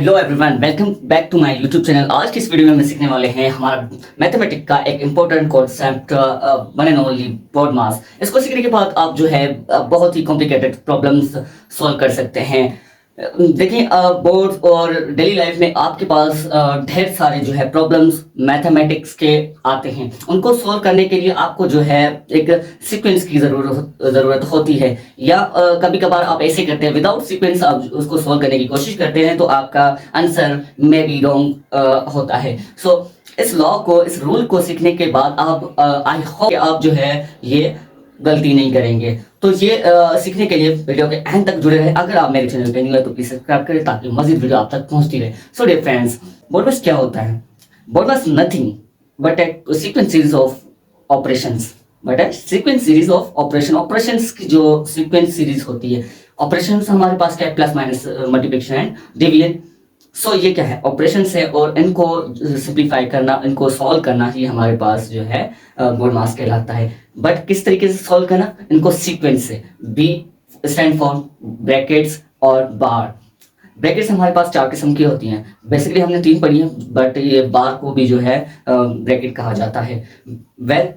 Hello everyone, welcome back to my YouTube channel. आज की इस वीडियो में हम सीखने वाले हैं हमारा मैथमेटिक्स का एक important concept one and only BODMAS. इसको सीखने के बाद आप जो है बहुत ही कॉम्प्लिकेटेड प्रॉब्लम्स सॉल्व कर सकते हैं। देखिए, बोर्ड और डेली लाइफ में आपके पास ढेर सारे जो है प्रॉब्लम्स मैथमेटिक्स के आते हैं। उनको सॉल्व करने के लिए आपको जो है एक सीक्वेंस की ज़रूरत होती है, या कभी कभार आप ऐसे करते हैं विदाउट सीक्वेंस आप उसको सॉल्व करने की कोशिश करते हैं तो आपका आंसर मे बी रॉन्ग होता है। सो इस लॉ को, इस रूल को सीखने के बाद आप आई होप कि आप जो है ये गलती नहीं करेंगे। तो ये सीखने के लिए वीडियो के एंड तक जुड़े रहे। अगर आप मेरे चैनल पे न्यू है तो प्लीज सब्सक्राइब करें ताकि मजीद वीडियो आप तक पहुंचती रहे। सो डियर फ्रेंड्स, बोर्ड क्या होता है? Board nothing but A sequence series of operations. Operations की जो सीक्वेंस सीरीज होती है, ऑपरेशंस हमारे पास क्या है? Plus minus, multiplication and division. So ये क्या है? ऑपरेशंस है और इनको सिंप्लीफाई करना, इनको सॉल्व करना ही हमारे पास जो है बोर्ड मास कहलाता है। बट किस तरीके से सॉल्व करना? इनको सीक्वेंस से। बी स्टैंड फॉर ब्रैकेट्स और बार। ब्रैकेट्स हमारे पास 4 किस्म की होती हैं। बेसिकली हमने 3 पढ़ी हैं, बट ये बार को भी जो है ब्रैकेट कहा जाता है। वेल,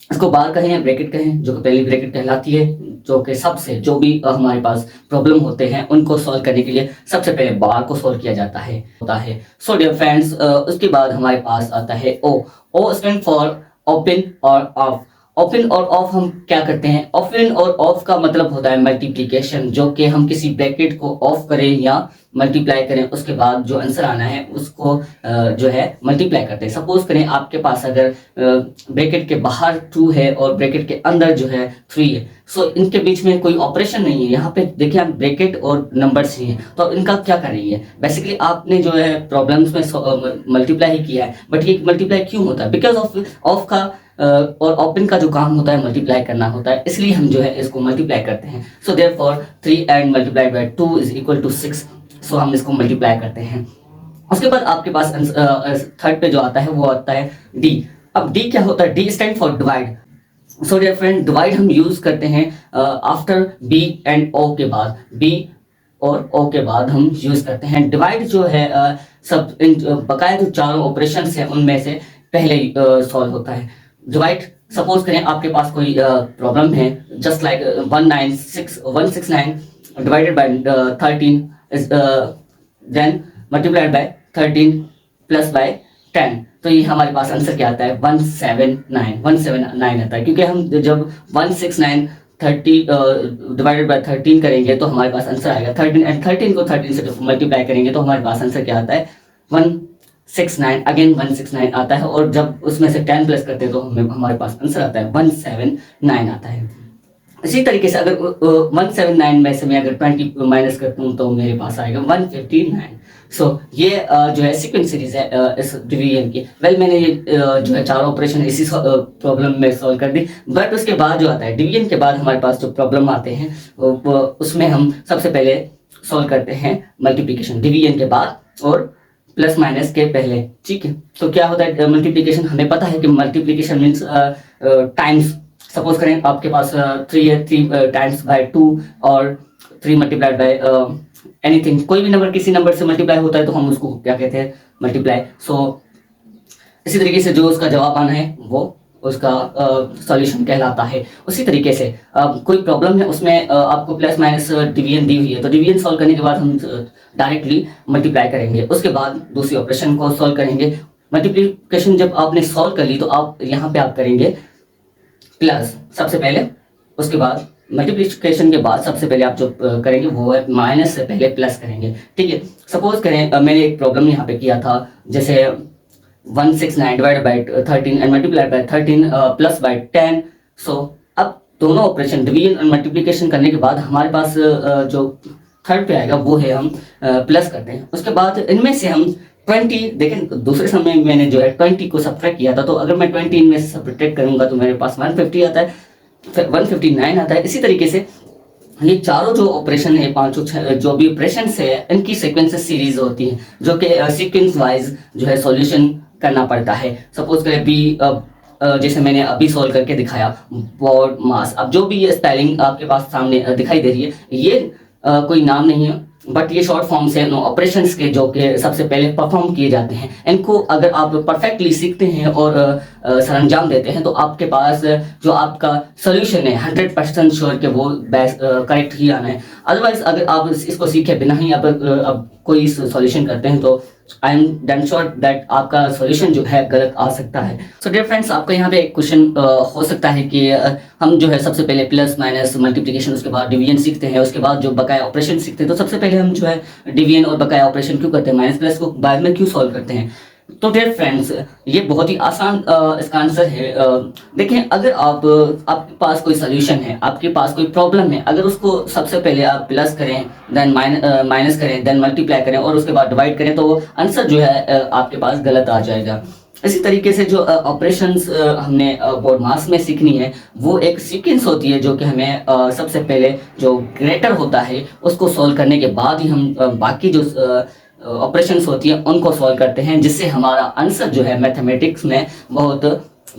इसको बार कहें या ब्रैकेट कहें, जो पहली ब्रैकेट कहलाती है, जो कि सबसे जो भी हमारे पास प्रॉब्लम होते हैं उनको सॉल्व करने के लिए सबसे पहले बार को सॉल्व किया जाता है। सो डियर फ्रेंड्स, उसके बाद हमारे पास आता है ओ स्टैंड फॉर ओपन और ऑफ। ओपन और ऑफ हम क्या करते हैं? ओपन और ऑफ का मतलब होता है मल्टीप्लिकेशन, जो कि हम किसी ब्रैकेट को ऑफ करें या मल्टीप्लाई करें, उसके बाद जो आंसर आना है उसको जो है मल्टीप्लाई करते हैं। सपोज करें आपके पास अगर ब्रैकेट के बाहर 2 है और ब्रैकेट के अंदर जो है 3 है, सो इनके बीच में कोई ऑपरेशन नहीं है। यहाँ पे देखिए, हम ब्रैकेट और नंबर्स ही हैं, तो इनका क्या करेंगे? बेसिकली आपने जो है प्रॉब्लम्स में मल्टीप्लाई ही किया है, बट ये मल्टीप्लाई क्यों होता है? बिकॉज ऑफ का और ओपन का जो काम होता है मल्टीप्लाई करना होता है, इसलिए हम जो है इसको मल्टीप्लाई करते हैं। So therefore 3 and multiplied by 2 is equal to 6। So हम इसको मल्टीप्लाई करते हैं। उसके बाद आपके पास थर्ड पे जो आता है वो आता है डी। अब डी क्या होता है? D stands for divide. So dear friend, divide हम यूज करते हैं आफ्टर बी एंड ओ के बाद। बी और ओ के बाद हम यूज करते हैं डिवाइड। जो है सब बकाया जो चारों ऑपरेशंस हैं उनमें से पहले सॉल्व होता है डिवाइड। सपोज करें आपके पास कोई प्रॉब्लम है, just like 169 divided by 13 is then multiplied by 13 plus by 10। तो ये हमारे पास आंसर क्या आता है? 179 आता है, क्योंकि हम जब 169 30 डिवाइडेड बाय 13 करेंगे तो हमारे पास आंसर आएगा 13, एंड 13 को 13 से मल्टीप्लाई करेंगे तो हमारे पास आंसर क्या आता है? 169। अगेन 169 आता है, और जब उसमें से 10 प्लस करते हैं तो हमारे पास आंसर आता है 179 आता है। इसी तरीके से अगर 179 में से मैं अगर 20 माइनस करता हूँ तो मेरे पास आएगा 159। सो ये जो है सीक्वेंस सीरीज है इस डिवीजन की। वेल, मैंने ये जो है चारों ऑपरेशन इसी प्रॉब्लम में सॉल्व कर दी। बट उसके बाद जो आता है डिवीजन के बाद हमारे पास जो प्रॉब्लम आते हैं उसमें हम सबसे पहले सॉल्व करते हैं मल्टीप्लिकेशन डिवीजन के बाद और प्लस माइनस के पहले। ठीक है, तो क्या होता है मल्टीप्लिकेशन? हमें पता है कि मल्टीप्लिकेशन मीन्स टाइम्स। सपोज करें आपके पास 3 है, 3 टाइम्स बाय 2 और 3 मल्टीप्लाइड बाय एनीथिंग। कोई भी नंबर किसी नंबर से मल्टीप्लाई होता है तो हम उसको क्या कहते हैं? मल्टीप्लाई। सो इसी तरीके से जो उसका जवाब आना है वो उसका सॉल्यूशन कहलाता है। उसी तरीके से कोई प्रॉब्लम है उसमें आपको प्लस माइनस डिवीजन दी हुई है, तो डिवीजन सॉल्व करने के बाद हम डायरेक्टली मल्टीप्लाई करेंगे। उसके बाद दूसरी ऑपरेशन को सॉल्व करेंगे। मल्टीप्लिकेशन जब आपने सॉल्व कर ली तो आप यहाँ पे आप करेंगे प्लस सबसे पहले, उसके बाद मल्टीप्लिकेशन के बाद सबसे पहले आप जो करेंगे वो है माइनस से पहले प्लस करेंगे। ठीक है, सपोज करें मैंने एक प्रॉब्लम यहाँ पे किया था, जैसे 169 divided by 13 and multiplied bye 13 plus by 10। सो अब दोनों ऑपरेशन डिवीजन और मल्टीप्लिकेशन करने के बाद हमारे पास जो थर्ड पे आएगा वो है हम प्लस करते हैं। उसके बाद इनमें से हम 20, देखें दूसरे समय मैंने जो है 20 को सब्ट्रैक्ट किया था, तो अगर मैं 20 इनमें से सब्ट्रैक्ट करूंगा तो मेरे पास 150 आता है, 159 आता है। इसी तरीके से ये चारों जो ऑपरेशन है, पांचों जो भी ऑपरेशन है, इनकी सीक्वेंस सीरीज होती है, जो कि सीक्वेंस वाइज जो है सॉल्यूशन करना पड़ता है। सपोज करें बी, जैसे मैंने अभी सॉल्व करके दिखाया, बोर्ड मास। अब जो भी ये स्पेलिंग आपके पास सामने दिखाई दे रही है, ये कोई नाम नहीं है, बट ये शॉर्ट फॉर्म्स है ऑपरेशंस के जो कि सबसे पहले परफॉर्म किए जाते हैं। इनको अगर आप परफेक्टली सीखते हैं और सरंजाम देते हैं तो आपके पास जो आपका सोल्यूशन है 100% श्योर कि वो करेक्ट ही आना है। अदरवाइज अगर आप इसको सीखे बिना ही अब कोई सॉल्यूशन करते हैं तो I am damn sure that आपका सॉल्यूशन जो है गलत आ सकता है। सो डियर फ्रेंड्स, आपका यहाँ पे एक क्वेश्चन हो सकता है कि हम जो है सबसे पहले प्लस माइनस मल्टीप्लिकेशन, उसके बाद डिवीजन सीखते हैं, उसके बाद जो बकाया ऑपरेशन सीखते हैं। तो सबसे पहले हम जो है डिवीजन और बकाया ऑपरेशन क्यों करते हैं, माइनस प्लस को बाद में क्यों सॉल्व करते हैं। तो डियर फ्रेंड्स, ये बहुत ही आसान इसका आंसर है। देखें, अगर आपके पास कोई सोल्यूशन है, आपके पास कोई प्रॉब्लम है, अगर उसको सबसे पहले आप प्लस करें, देन माइनस करें, देन मल्टीप्लाई करें और उसके बाद डिवाइड करें तो आंसर जो है आपके पास गलत आ जाएगा। इसी तरीके से जो ऑपरेशंस हमने बोर्ड मास में सीखनी है वो एक सीक्वेंस होती है जो कि हमें सबसे पहले जो ग्रेटर होता है उसको सॉल्व करने के बाद ही हम बाकी जो ऑपरेशंस होती हैं उनको सॉल्व करते हैं, जिससे हमारा आंसर जो है मैथमेटिक्स में बहुत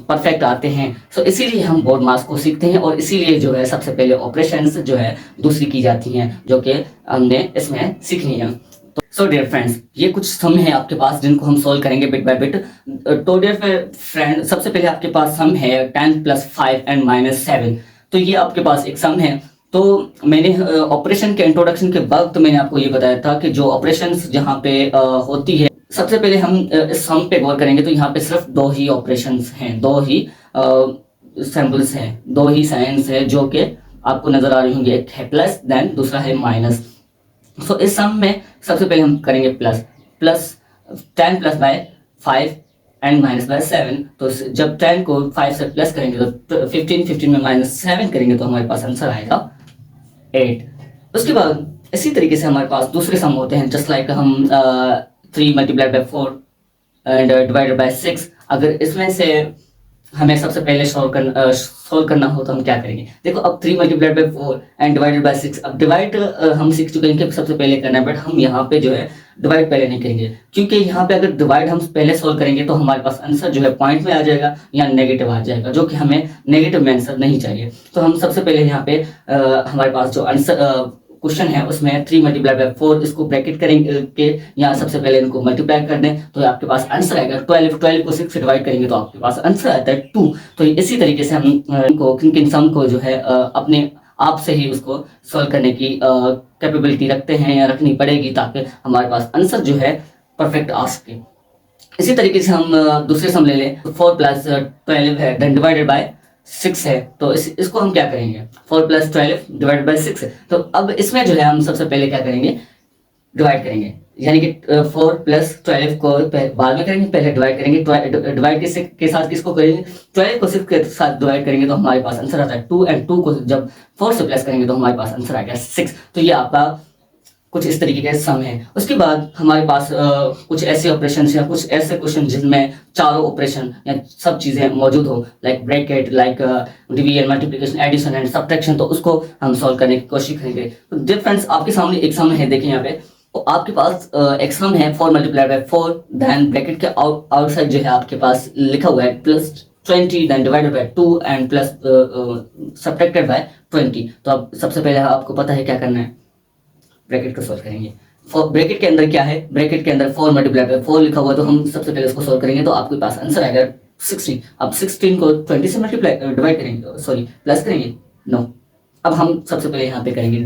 परफेक्ट आते हैं। सो इसीलिए हम बोर्ड मास को सीखते हैं और इसीलिए जो है सबसे पहले ऑपरेशंस जो है दूसरी की जाती हैं जो कि हमने इसमें सीखनी है। सो डियर फ्रेंड्स, ये कुछ सम है आपके पास जिनको हम सॉल्व करेंगे बिट बाय बिट। तो डियर फ्रेंड, सबसे पहले आपके पास सम है 10 + 5 and -7। तो ये आपके पास एक सम है। तो मैंने ऑपरेशन के इंट्रोडक्शन के वक्त मैंने आपको ये बताया था कि जो ऑपरेशंस जहाँ पे होती है, सबसे पहले हम इस सम पे गौर करेंगे तो यहाँ पे सिर्फ दो ही ऑपरेशंस हैं, दो ही सैम्पल्स हैं, दो ही साइंस है जो कि आपको नजर आ रही होंगी। एक है प्लस, देन दूसरा है माइनस। सो इस सम में सबसे पहले हम करेंगे प्लस 10 + 5 and -7। तो जब 10 को 5 से प्लस करेंगे तो 15 में -7 करेंगे तो हमारे पास आंसर आएगा 8। उसके बाद इसी तरीके से हमारे पास दूसरे सम होते हैं, जस्ट लाइक हम 3 × 4 एंड डिवाइडेड बाय 6। अगर इसमें से हमें सबसे पहले सॉल्व करना हो तो हम क्या करेंगे। देखो, अब 3 × 4 एंड डिवाइडेड बाय 6। अब डिवाइड हम सीख चुके हैं कि सबसे पहले करना है, बट हम यहाँ पे जो है डिवाइड पहले नहीं करेंगे, क्योंकि यहाँ पे अगर डिवाइड हम पहले सॉल्व करेंगे तो हमारे पास आंसर जो है पॉइंट में आ जाएगा या नेगेटिव आ जाएगा, जो कि हमें नेगेटिव में आंसर नहीं चाहिए। तो हम सबसे पहले यहाँ पे हमारे पास जो आंसर क्वेश्चन है उसमें 3 × 4 इसको ब्रैकेट करेंगे के यहाँ सबसे पहले इनको मल्टीप्लाई कर दें तो आपके पास आंसर आएगा 12 को 6 से डिवाइड करेंगे तो आपके पास आंसर आता है 2। तो इसी तरीके से हम इनको किन सम को जो है अपने आप से ही उसको सॉल्व करने की कैपेबिलिटी रखते हैं या रखनी पड़ेगी ताकि हमारे पास आंसर जो है परफेक्ट आ सके। इसी तरीके से हम दूसरे सम ले लें। 4 + 12 है, देन डिवाइडेड बाय 6 है। तो इसको हम क्या करेंगे, 4 + 12 डिवाइडेड बाय 6 है। तो अब इसमें जो है हम सबसे पहले क्या करेंगे, डिवाइड करेंगे, यानी कि 4 + 12 को बाद में करेंगे, पहले डिवाइड करेंगे। डिवाइड के साथ किसको करेंगे, 12 को 6 के साथ डिवाइड करेंगे तो हमारे पास आंसर आता है 2 एंड 2 को जब 4 से प्लस करेंगे तो हमारे पास आंसर आ गया 6। तो ये आपका कुछ इस तरीके के सम है। उसके बाद हमारे पास कुछ ऐसे ऑपरेशन या कुछ ऐसे क्वेश्चन जिनमें चारों ऑपरेशन या सब चीज़ें मौजूद हो, like bracket, like division, multiplication, addition and subtraction, तो उसको हम सॉल्व करने की कोशिश करेंगे। तो डियर फ्रेंड्स, आपके सामने एक सम है, देखिए यहाँ पे। तो आपके पास एक सम है 4 × 4, देन ब्रैकेट के आउटसाइड जो है आपके पास लिखा हुआ है +20, then divided by 2 and plus subtracted by 20। तो अब सबसे पहले आपको पता है क्या करना है, ब्रैकेट को सॉल्व करेंगे। ब्रैकेट के अंदर क्या है, ब्रैकेट के अंदर 4 × 4 लिखा हुआ है, तो हम सबसे पहले उसको सॉल्व करेंगे तो आपके पास आंसर आएगा 16। अब 16 को 20 से डिवाइड करेंगे, सॉरी प्लस करेंगे, नो। अब हम सबसे पहले यहाँ पे करेंगे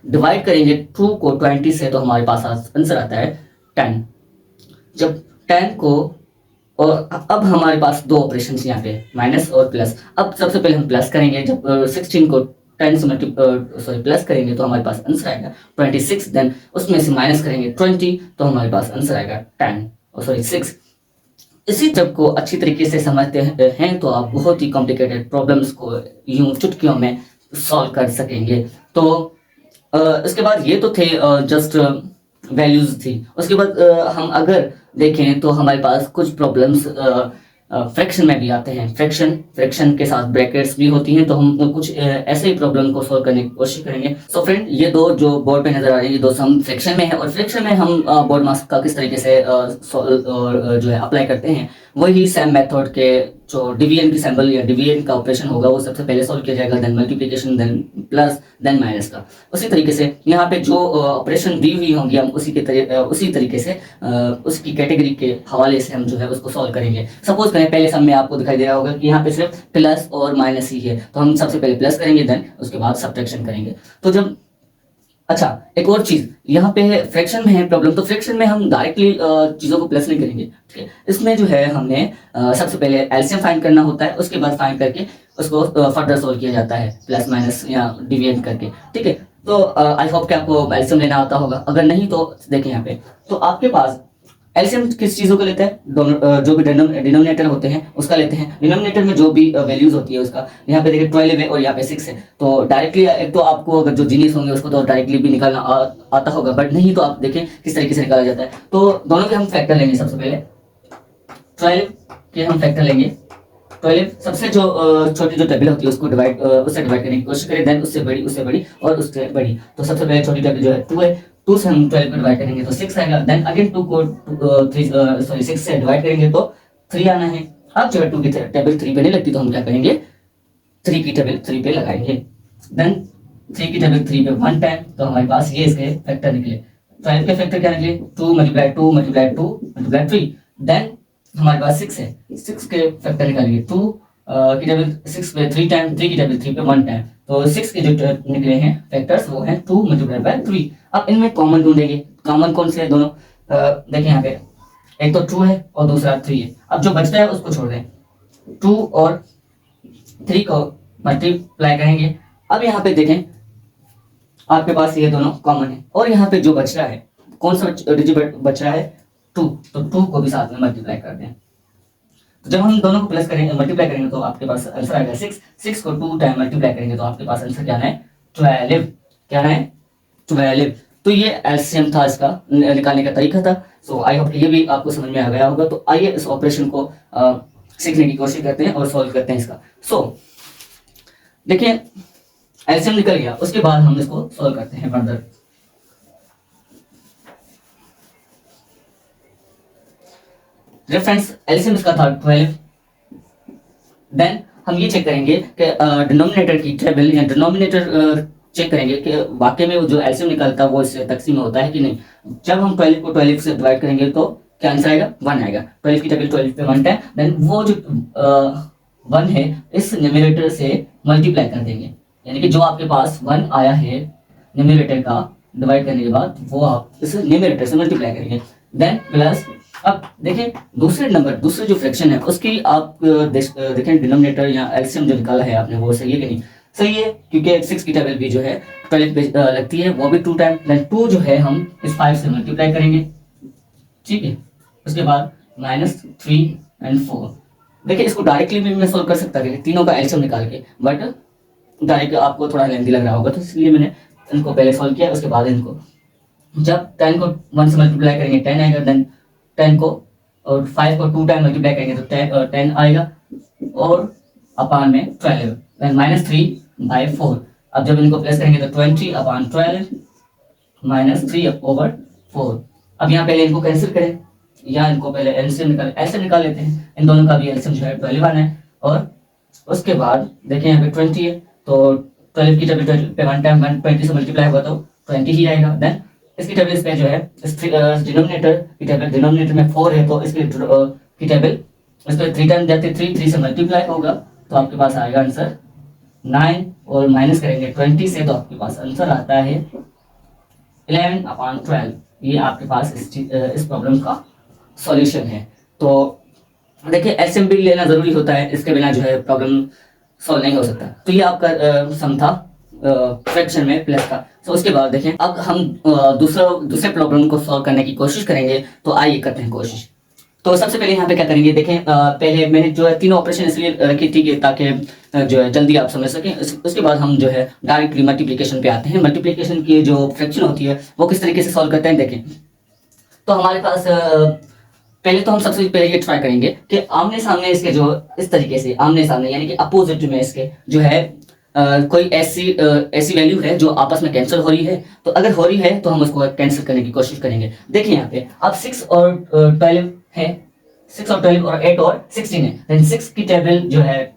डिवाइड करेंगे 2 को 20 से तो हमारे पास आंसर आता है 10। जब 10 को, और अब हमारे पास दो ऑपरेशन यहाँ पे माइनस और प्लस। अब सबसे पहले हम प्लस करेंगे, जब 16 को 10 से प्लस करेंगे तो हमारे पास आंसर आएगा 26, देन उसमें से माइनस करेंगे 20 तो हमारे पास आंसर आएगा 6। इसी जब को अच्छी तरीके से समझते हैं तो आप बहुत ही कॉम्प्लिकेटेड प्रॉब्लम्स को यूं चुटकियों में सॉल्व कर सकेंगे। तो इसके बाद ये तो थे जस्ट वैल्यूज थी। उसके बाद हम अगर देखें तो हमारे पास कुछ प्रॉब्लम्स फ्रैक्शन में भी आते हैं। फ्रैक्शन के साथ ब्रैकेट्स भी होती हैं, तो हम कुछ ऐसे ही प्रॉब्लम को सॉल्व करने की कोशिश करेंगे। सो फ्रेंड, ये दो जो बोर्ड पे नजर आ रहे हैं ये दो सम फ्रैक्शन में है, और फ्रैक्शन में हम बोर्ड मास का किस तरीके से जो है अप्लाई करते हैं वही सेम मेथड के जो डिवीजन की सिंबल या डिवीजन का ऑपरेशन होगा वो सबसे पहले सॉल्व किया जाएगा, then multiplication, then plus, then minus का। उसी तरीके से यहाँ पे जो ऑपरेशन दी हुई होंगी हम उसी तरीके से उसकी कैटेगरी के हवाले से हम जो है उसको सॉल्व करेंगे। सपोज करें पहले सम में आपको दिखाई दे रहा होगा कि यहाँ पे सिर्फ प्लस और माइनस ही है, तो हम सबसे पहले प्लस करेंगे, देन उसके बाद सब्ट्रैक्शन करेंगे। तो जब अच्छा एक और चीज यहाँ पे है, फ्रैक्शन में है प्रॉब्लम, तो फ्रैक्शन में हम डायरेक्टली चीजों को प्लस नहीं करेंगे, ठीक है। इसमें जो है हमने सबसे पहले एलसीएम फाइंड करना होता है, उसके बाद फाइंड करके उसको फर्दर सोल्व किया जाता है प्लस माइनस या डिविएट करके, ठीक है। तो आई होप कि आपको एलसीएम लेना आता होगा, अगर नहीं तो देखिए यहाँ पे, तो आपके पास एलसीएम किस चीजों का लेते हैं, जो भी डिनोमिनेटर होते हैं उसका लेते हैं। डिनोमिनेटर में जो भी वैल्यूज होती है उसका, यहाँ पे देखिए 12 है और यहाँ पे 6 है, तो डायरेक्टली एक तो आपको अगर जो जीनियस होंगे उसको तो डायरेक्टली भी निकालना आता होगा, बट नहीं तो आप देखें किस तरीके से निकाला जाता है। तो दोनों के हम फैक्टर लेंगे, सबसे पहले 12 के हम फैक्टर लेंगे। 12 सबसे जो छोटी जो टेबल होती है उसको उससे डिवाइड करने की कोशिश करें, देन उससे बड़ी और उससे बड़ी। तो सबसे पहले छोटी टेबल जो है 2 है, 2 से हम 12 को डिवाइड करेंगे तो 6 आएगा, देन अगेन 2 को 6 से डिवाइड करेंगे तो 3 आना है। अब जो है 2 की टेबल 3 पे नहीं लगती तो हम क्या करेंगे, 3 की टेबल 3 पे लगाएंगे, देन 3 की टेबल 3 पे 1 टाइम, तो हमारे पास ये इसके फैक्टर निकले। 12 के फैक्टर क्या निकले, 2 मल्टीप्लाई 2 मल्टीप्लाई 2 मल्टीप्लाई 3, देन हमारे पास 6 है, 6 के फैक्टर निकालेंगे, 2 की टेबल 6 पे 3 टाइम, 3 की टेबल 3 पे 1 टाइम, तो 6 के जो निकले हैं फैक्टर्स वो हैं 2 मल्टीप्लाई बाय 3। अब इनमें कॉमन ढूंढेंगे, कॉमन कौन से है दोनों, देखिए यहाँ पे एक तो 2 है और दूसरा 3 है। अब जो बचता है उसको छोड़ दें, 2 और 3 को मल्टीप्लाई करेंगे। अब यहाँ पे देखें आपके पास ये दोनों कॉमन है, और यहाँ पे जो बच रहा है, कौन सा डिजिट बच रहा है, 2, तो 2 को भी साथ में मल्टीप्लाई कर दें। तो जब हम दोनों को प्लस करेंगे, मल्टीप्लाई करेंगे तो आपके पास आंसर आएगा 6। 6 को 2 टाइम मल्टीप्लाई करेंगे तो आपके पास आंसर क्या है, 12। क्या है, 12। तो ये एलसीएम था, इसका निकालने का तरीका था। सो आई होप ये भी आपको समझ में आ गया होगा। तो आइए इस ऑपरेशन को सीखने की कोशिश करते हैं और सॉल्व करते हैं इसका। सो देखिए एलसीएम निकल गया, उसके बाद हम इसको सॉल्व करते हैं फर्दर। रेफरेंस एलसीएम इसका था 12। देन हम ये चेक करेंगे कि डिनोमिनेटर की टेबल या डिनोमिनेटर चेक करेंगे कि वाकई में वो जो एलसीएम निकलता है वो इससे तकसीम होता है कि नहीं। जब हम 12 को 12 से डिवाइड करेंगे तो क्या आंसर आएगा, 1 आएगा। 12 की टेबल 12 पे 1 है, देन वो जो 1 है इस न्यूमरेटर से मल्टीप्लाई कर देंगे, यानी कि जो आपके पास 1 आया है न्यूमरेटर का डिवाइड करने के बाद वो आप इस न्यूमरेटर से मल्टीप्लाई करेंगे, देन प्लस। अब देखें दूसरे जो फ्रैक्शन है उसकी आप देखें डिनोमिनेटर या एलसीएम जो निकाला है आपने वो सही है कि नहीं, सही है, क्योंकि 6 की टेबल भी जो है 12 पे लगती है, वो भी 2 टाइम, देन 2 जो है हम इस 5 से मल्टीप्लाई करेंगे, ठीक है। उसके बाद -3 एंड 4। देखिए इसको डायरेक्टली भी मैं सोल्व कर सकता था तीनों का एलसीएम निकाल के, बट डायरेक्ट आपको थोड़ा लेंथी लग रहा होगा, तो इसलिए मैंने इनको पहले सॉल्व किया, उसके बाद इनको जब 10 को 1 से मल्टीप्लाई करेंगे 10 आएगा, देन 10 को और 5 को 2 टाइम मल्टीप्लाई करेंगे तो 10 आएगा, और अपान में 12, देन -3/4। अब जब इनको प्लस करेंगे तो 20/12 -3/4। अब यहाँ पहले इनको कैंसिल करें या इनको पहले एलसीएम निकाल लेते हैं। इन दोनों का भी एलसीएम जो है 12 आना है, और उसके बाद देखिए यहाँ पे 20 है, तो 12 की टेबल 12 पे 1 टाइम 120 से मल्टीप्लाई होगा तो 20 ही आएगा। देन इसकी टेबल इस पे जो है इस डिनोमिनेटर की टेबल, डिनोमिनेटर में 4 है तो इसकी की टेबल इस पे 3 टाइम जाते 3 से मल्टीप्लाई होगा तो आपके पास आएगा आंसर 9, और माइनस करेंगे 20 से तो आपके पास आंसर आता है 11/12। ये आपके पास इस प्रॉब्लम का सॉल्यूशन है। तो देखिए एलसीएम भी लेना जरूरी होता है, इसके बिना जो है प्रॉब्लम सॉल्व नहीं हो सकता। तो ये आपका सम था फ्रैक्शन में प्लस का। तो उसके बाद देखें अब हम दूसरे प्रॉब्लम को सॉल्व करने की कोशिश करेंगे, तो आइए करते हैं कोशिश। तो सबसे पहले यहाँ पे क्या करेंगे, देखें पहले मैंने जो है तीनों ऑपरेशन इसलिए रखी थी ताकि जो है जल्दी आप समझ सकें। उसके बाद हम जो है डायरेक्टली मल्टीप्लिकेशन पे आते हैं। मल्टीप्लिकेशन की जो फ्रैक्शन होती है वो किस तरीके से सॉल्व करते हैं देखें। तो हमारे पास पहले तो हम सबसे पहले ये ट्राई करेंगे कि आमने सामने इसके जो इस तरीके से आमने सामने यानी कि अपोजिट में इसके जो है कोई ऐसी वैल्यू है जो आपस में कैंसिल हो रही है। तो अगर हो रही है तो हम उसको कैंसिल करने की कोशिश करेंगे। देखिए यहाँ पे अब 6 और 12 है, 6 और 12 और 8 और 16 है, देन 6 की टेबल जो है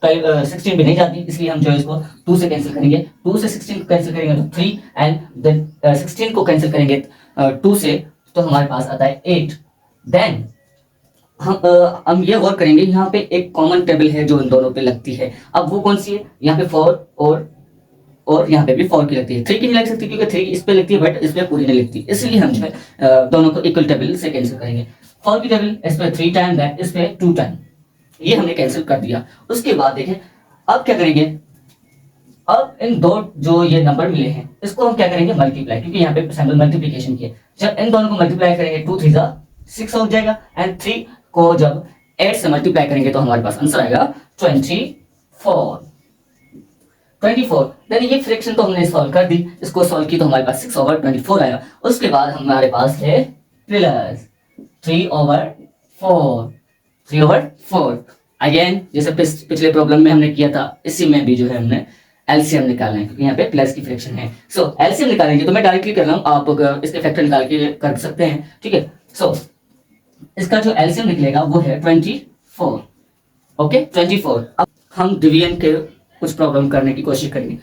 16 भी नहीं जाती, इसलिए हम जो है इसको 2 से कैंसिल करेंगे, 2 से 16 को कैंसिल करेंगे तो 3 एंड देन 16 को कैंसिल करेंगे 2 से, तो हमारे पास आता है 8। देन हम ये गौर करेंगे यहाँ पे एक कॉमन टेबल है जो इन दोनों पे लगती है। अब वो कौन सी है, यहाँ पे 4 और यहाँ पे भी 4 की लगती है, 3 की नहीं लग सकती क्योंकि 3 इस पे लगती है बट इस पे पूरी नहीं लगती, इसलिए हम जो है दोनों को इक्वल टेबल से कैंसिल करेंगे। 4 की टेबल इस पे 3 टाइम, दैट इस पे 2 टाइम, ये हमने कैंसिल कर दिया। उसके बाद देखें अब क्या करेंगे, अब इन दो जो ये नंबर मिले हैं इसको हम क्या करेंगे मल्टीप्लाई, क्योंकि यहाँ पे सैंपल मल्टीप्लिकेशन की है। जब इन दोनों को मल्टीप्लाई करेंगे 2 3 6 हो जाएगा एंड 3 को जब 8 से मल्टीप्लाई करेंगे तो हमारे पास आंसर आएगा 24। देन ये फ्रैक्शन तो हमने सॉल्व कर दी, इसको सॉल्व की तो हमारे पास 6/24 आया। उसके बाद हमारे पास है प्लस 3/4 अगेन जैसे पिछले प्रॉब्लम में हमने किया था, इसी में भी जो है हमने एलसीएम निकालना है क्योंकि यहाँ पे प्लस की फ्रैक्शन है। सो एलसीएम निकालेंगे तो मैं डायरेक्टली कर रहा हूँ, आप इसके फैक्टर निकाल के कर सकते हैं, ठीक है। सो इसका जो एलसीएम निकलेगा वो है 24। ओके 24। अब हम डिवीजन के कुछ प्रॉब्लम करने की कोशिश करेंगे।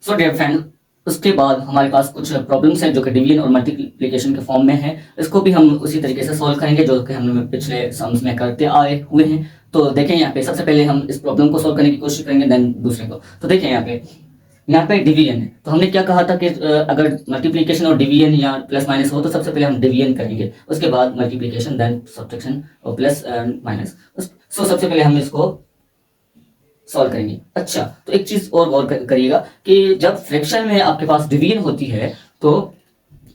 सो डियर फ्रेंड, उसके बाद हमारे पास कुछ प्रॉब्लम्स हैं जो कि डिवीजन और मल्टीप्लिकेशन के फॉर्म में है, इसको भी हम उसी तरीके से सॉल्व करेंगे जो कि हमने पिछले सम्स में करते आए हुए हैं। तो देखें यहाँ पे सबसे पहले हम इस प्रॉब्लम को सॉल्व करने की कोशिश करेंगे, देन दूसरे को। तो देखें यहाँ पे डिवीजन है, तो हमने क्या कहा था कि अगर मल्टीप्लिकेशन और डिवीजन या प्लस माइनस हो तो सबसे पहले हम डिवीजन करेंगे, उसके बाद मल्टीप्लिकेशन, देन सब्ट्रैक्शन और प्लस माइनस। सो सबसे पहले हम इसको सॉल्व करेंगे। अच्छा, तो एक चीज और गौर करिएगा कि जब फ्रैक्शन में आपके पास डिवीजन होती है तो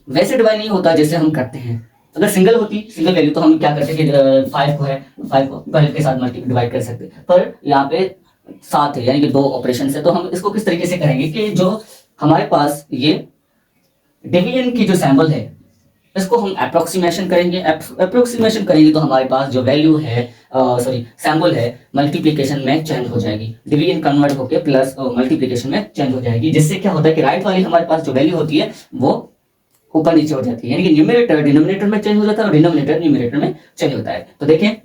वैसे डिवाइड नहीं होता जैसे हम करते हैं। अगर सिंगल होती, सिंगल वैल्यू, तो हम क्या करते हैं कि 5 को है 5 को 12 के साथ डिवाइड कर सकते, पर यहाँ पे 7 है यानी कि 2 ऑपरेशन है। तो हम इसको किस तरीके से करेंगे कि जो हमारे पास ये डिवीजन की जो सैंपल है इसको हम अप्रोक्सीमेशन करेंगे। अप्रोक्सीमेशन करेंगे तो हमारे पास जो वैल्यू है सैंपल है मल्टीप्लिकेशन में चेंज हो जाएगी, डिवीजन कन्वर्ट होकर प्लस मल्टीप्लिकेशन में चेंज हो जाएगी, जिससे क्या होता है कि राइट वाली हमारे पास जो वैल्यू होती है वो ऊपर नीचे हो जाती है, यानी कि न्यूमरेटर डिनोमिनेटर में चेंज हो जाता है और डिनोमिनेटर न्यूमरेटर में चेंज होता है। तो देखें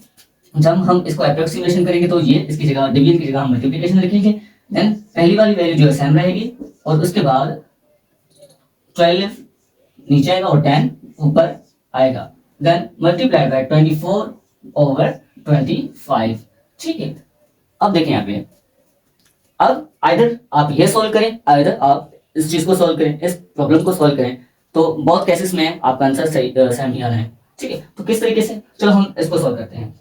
जब हम इसको अप्रोक्सीमेशन करेंगे तो ये इसकी जगह डिवीजन की जगह हम मल्टीप्लिकेशन लिखेंगे, देन पहली वाली वैल्यू जो है सेम रहेगी और उसके बाद 12 नीचे आएगा और 10 ऊपर आएगा, देन मल्टीप्लाई बाय 24/25। ठीक है। अब देखें यहाँ पे, अब आइदर आप ये सॉल्व करें, आइदर आप इस चीज को सॉल्व करें, इस प्रॉब्लम को सॉल्व करें, तो बहुत केसेस में आपका आंसर सही सेम ही आना है। ठीक है, तो किस तरीके से, चलो हम इसको सॉल्व करते हैं।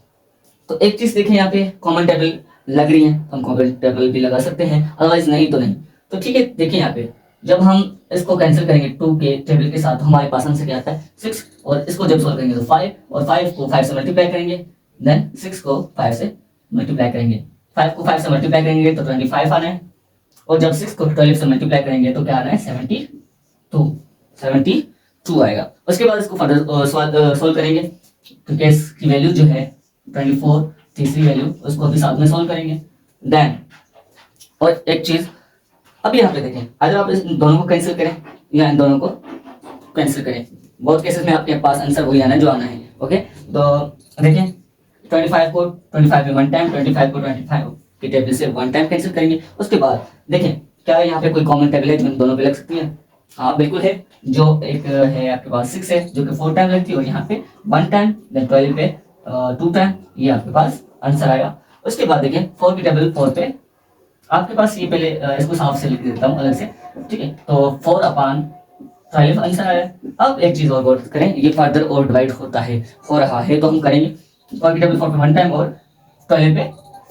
तो एक चीज देखें यहाँ पे कॉमन टेबल लग रही है, हम कॉमन टेबल भी लगा सकते हैं, अदरवाइज नहीं तो नहीं। तो ठीक है, देखिए यहाँ पे जब हम इसको कैंसिल करेंगे 2 के टेबल के साथ, हमारे पास आंसर क्या आता है 6, और इसको जब सॉल्व करेंगे तो 5, और 5 को 5 से मल्टीप्लाई करेंगे, देन 6 को 5 से मल्टीप्लाई करेंगे, 5 को 5 से मल्टीप्लाई करेंगे तो 25 आना है, और जब 6 को 12 से मल्टीप्लाई करेंगे तो क्या आना है 72 आएगा। उसके बाद इसको फर्दर सॉल्व करेंगे, क्योंकि इसकी वैल्यू जो है 24, तीसरी वैल्यू उसको भी साथ में सॉल्व करेंगे। देन और एक चीज अब यहाँ पे देखें, अगर आप इस दोनों को कैंसिल करें या इन दोनों को कैंसिल करें, बहुत केसेस में आपके पास आंसर वही आना है जो आना है। ओके, तो देखें 25 को 25 में 1 टाइम, 25 को 25 की टेबल से 1 टाइम कैंसिल करेंगे। उसके बाद देखें क्या यहाँ पे कोई कॉमन टेबल है जो इन दोनों पे लग सकती है, हाँ बिल्कुल है, जो एक है आपके पास 6 है जो कि 4 टाइम लगती है, और यहाँ पे 1 टाइम, देन 12 पे 2 टाइम, ये आपके पास आंसर आएगा। उसके बाद देखें 4 की टेबल 4 पे आपके पास, ये पहले इसको साफ से लिख देता हूँ अलग से, ठीक है। तो 4/12 आंसर आया। अब एक चीज और गौर करें, ये फर्दर और डिवाइड होता है, हो रहा है, तो हम करेंगे 4 की टेबल 4 पे 1 टाइम और 12 पे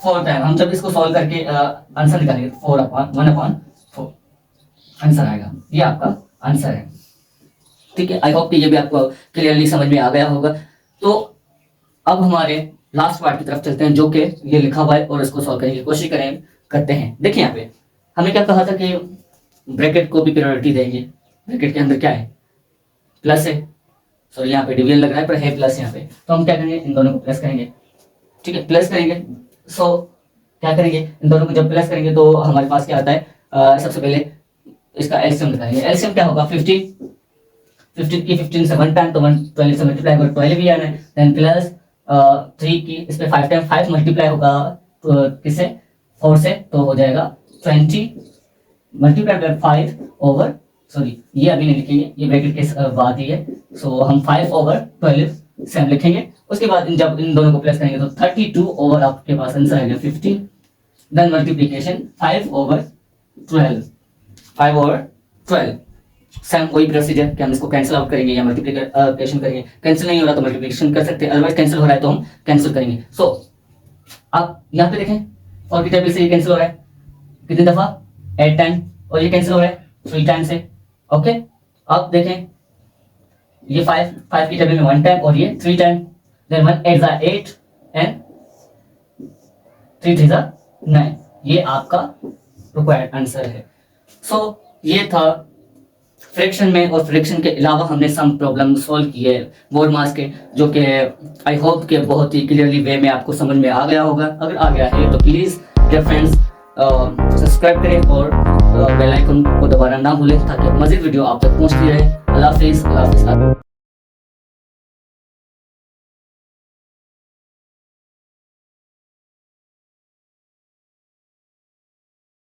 4 टाइम। हम जब इसको सॉल्व करके आंसर निकालेंगे 4/1/4 आंसर आएगा, ये आपका आंसर है। ठीक है, आई होप कि ये भी आपको क्लियरली समझ में आ गया होगा। तो अब हमारे लास्ट पार्ट की तरफ चलते हैं जो कि ये लिखा हुआ है, और इसको सॉल्व करने की कोशिश करते हैं। देखिए यहाँ पे हमने क्या कहा था कि ब्रैकेट को भी प्रायोरिटी देंगे, ब्रैकेट के अंदर क्या है प्लस है, सॉरी यहाँ पे डिवीजन लग रहा है पर है प्लस यहाँ पे, तो हम क्या करेंगे इन दोनों को प्लस करेंगे। ठीक है, प्लस करेंगे। सो क्या करेंगे, इन दोनों को जब प्लस करेंगे तो हमारे पास क्या आता है, सबसे पहले इसका एलसीएम निकालेंगे। एलसीएम क्या होगा 15 की 15 से 1 टाइम, तो 12 से मल्टीप्लाई कर 12 भी आना है, देन प्लस 3 की इस पे 5 टाइम 5 मल्टीप्लाई होगा किससे 4 से, तो हो जाएगा 20 मल्टीप्लाई बाय 5 ओवर, सॉरी ये अभी नहीं लिखेंगे, ये ब्रैकेट के बाद ही है, सो हम 5 ओवर 12 से हम लिखेंगे। उसके बाद जब इन दोनों को प्लस करेंगे तो 32 ओवर आपके पास आंसर आएगा 15। Then multiplication 5 over 12, 5 over 12, same वही प्रोसीजर कि हम इसको कैंसिल आउट करेंगे या मल्टीप्लिकेशन करेंगे। कैंसिल नहीं हो रहा तो मल्टीप्लिकेशन कर सकते हैं, अदरवाइज कैंसिल हो रहा है तो हम कैंसिल करेंगे। सो आप यहाँ पे देखें और की टेबल से ये कैंसिल हो रहा है कितनी दफा 8 टाइम, और ये कैंसिल हो रहा है 3 टाइम से। ओके, अब देखें ये 5 की टेबल में 1 टाइम और ये 3 टाइम, देन 1 8 8 एंड 3 3 9, ये आपका रिक्वायर्ड आंसर है। सो ये था फ्रैक्शन में, और फ्रैक्शन के अलावा हमने सम प्रॉब्लम सॉल्व किए बोर्ड मार्क्स के, जो कि आई होप के बहुत ही क्लियरली वे में आपको समझ में आ गया होगा। अगर आ गया है तो प्लीज़ डियर फ्रेंड्स सब्सक्राइब करें और बेल आइकन को दबाना ना भूलें, ताकि मज़ीद वीडियो आप तक पहुंचती रहे। अल्लाह हाफिज़।